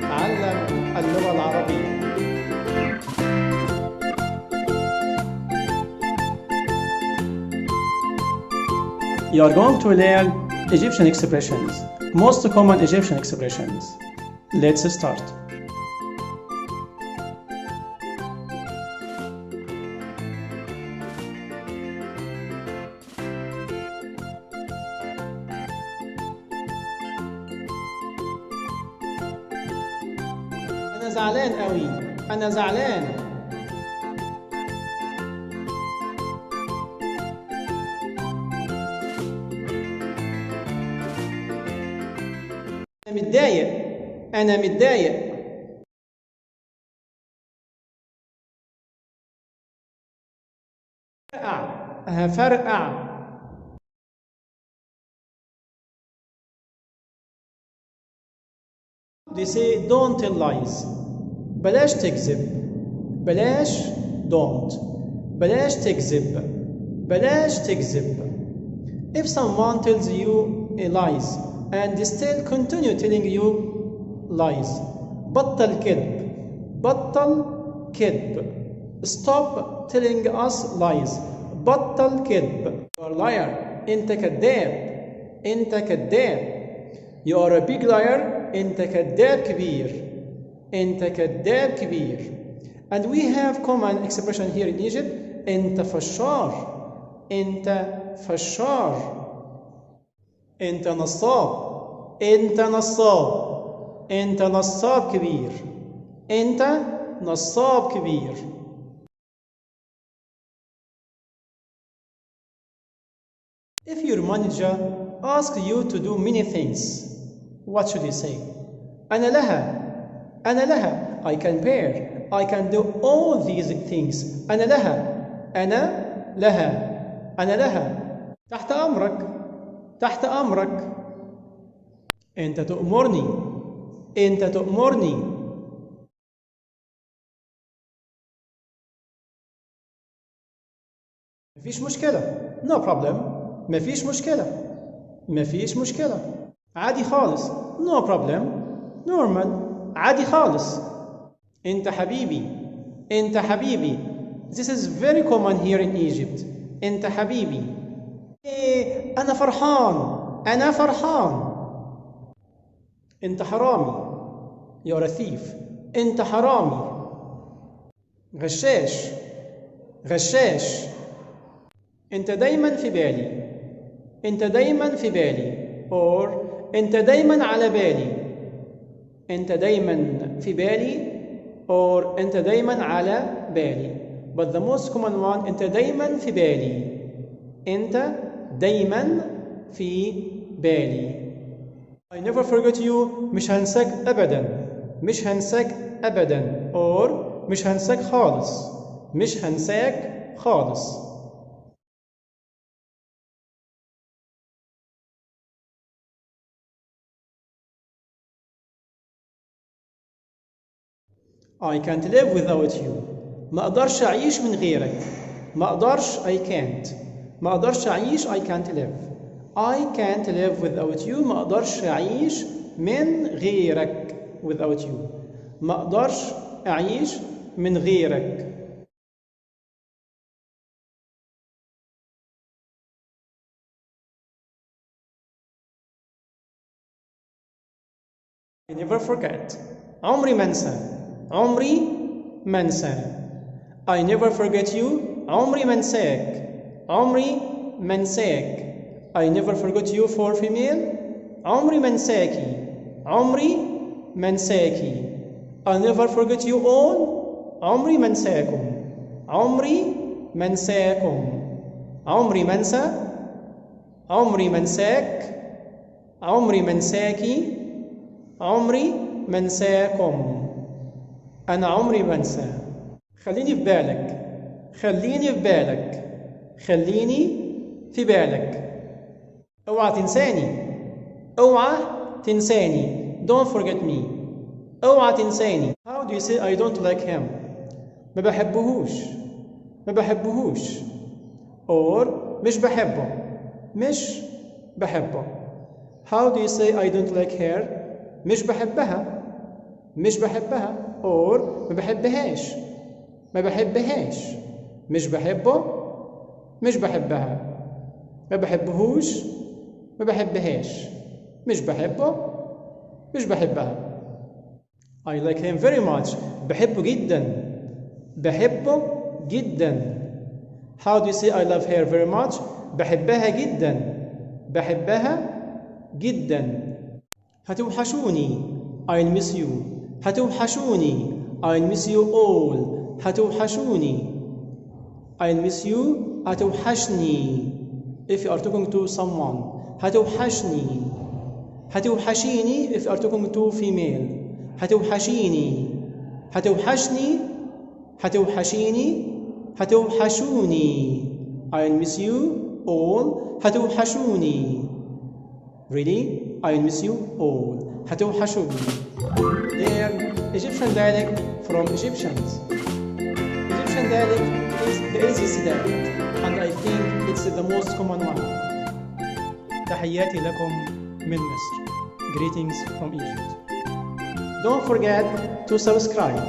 تعلم اللغة العربية. You are going to learn Egyptian expressions, most common Egyptian expressions. Let's start. أنا زعلان قوي. أنا زعلان. أنا متضايق. أنا متضايق. فرقع. هفرقع. They say don't tell lies. بلاش تكذب. بلاش don't. بلاش تكذب. بلاش تكذب. If someone tells you a lies and still continue telling you lies, بطل كذب. بطل كذب. Stop telling us lies. بطل كذب. You are a liar. أنت كذاب. أنت كذاب. You are a big liar. أنت كذاب كبير. أنت كذاب كبير. And we have common expression here in Egypt. أنت فشار. أنت فشار. أنت نصاب. أنت نصاب. أنت نصاب كبير. أنت نصاب كبير. If your manager asks you to do many things, what should you say? أنا لها. أنا لها. I can bear. I can do all these things. أنا لها. أنا لها. أنا لها. تحت أمرك. تحت أمرك. أنت تؤمرني. أنت تؤمرني. مفيش مشكلة. No problem. مفيش مشكلة. مفيش مشكلة. عادي خالص. No problem. Normal. عادي خالص. أنت حبيبي. أنت حبيبي. This is very common here in Egypt. أنت حبيبي. إيه أنا فرحان. أنا فرحان. أنت حرامي. You're a thief. أنت حرامي. غشاش. غشاش. أنت دايما في بالي. أنت دايما في بالي. or أنت دايما على بالي. أنت دايما في بالي or أنت دايما على بالي. But the most common one أنت دايما في بالي. أنت دايما في بالي. I never forget you. مش هنساك أبدا. مش هنساك أبدا or مش هنساك خالص. مش هنساك خالص. I can't live without you. ما أقدرش أعيش من غيرك. ما أقدرش. I can't. ما أقدرش أعيش. I can't live. I can't live without you. ما أقدرش أعيش من غيرك. without you. ما أقدرش أعيش من غيرك. I never forget. عمري ما أنسى. عمري ما انسى. I never forget you. عمري ما انساك. عمري ما انساك. I never forget you for female. عمري ما انساكي. عمري ما انساكي. I never forget you all. عمري ما انساكم. عمري ما انساكم. عمري ما انسى. عمري ما انساك. عمري ما انساكي. عمري ما انساكم. أنا عمري ما أنسى. خليني في بالك. خليني في بالك. خليني في بالك. اوعى تنساني. اوعى تنساني. Don't forget me. اوعى تنساني. How do you say I don't like him? ما بحبهوش. ما بحبهوش. or مش بحبه. مش بحبه. How do you say I don't like her? مش بحبها. مش بحبها. Or ما بحبهاش. ما بحبهاش. مش بحبه. مش بحبها. ما بحبهوش. ما بحبهاش. مش بحبه. مش بحبها. I like him very much. بحبه جدا. بحبه جدا. How do you say I love her very much? بحبها جدا. بحبها جدا. هتوحشوني. I'll miss you. هتوحشوني. I'll miss you all. هتوحشوني. I'll miss you. هتوحشني. If you are talking to someone. هتوحشني. هتوحشيني if you are talking to female. هتوحشيني. هتوحشني. هتوحشيني. هتوحشوني. I'll miss you all. هتوحشوني. Really? I'll miss you all. هتوحشوني. They're Egyptian dialect from Egyptians. Egyptian dialect is the easiest dialect and I think it's the most common one. تحياتي لكم من مصر. Greetings from Egypt. Don't forget to subscribe.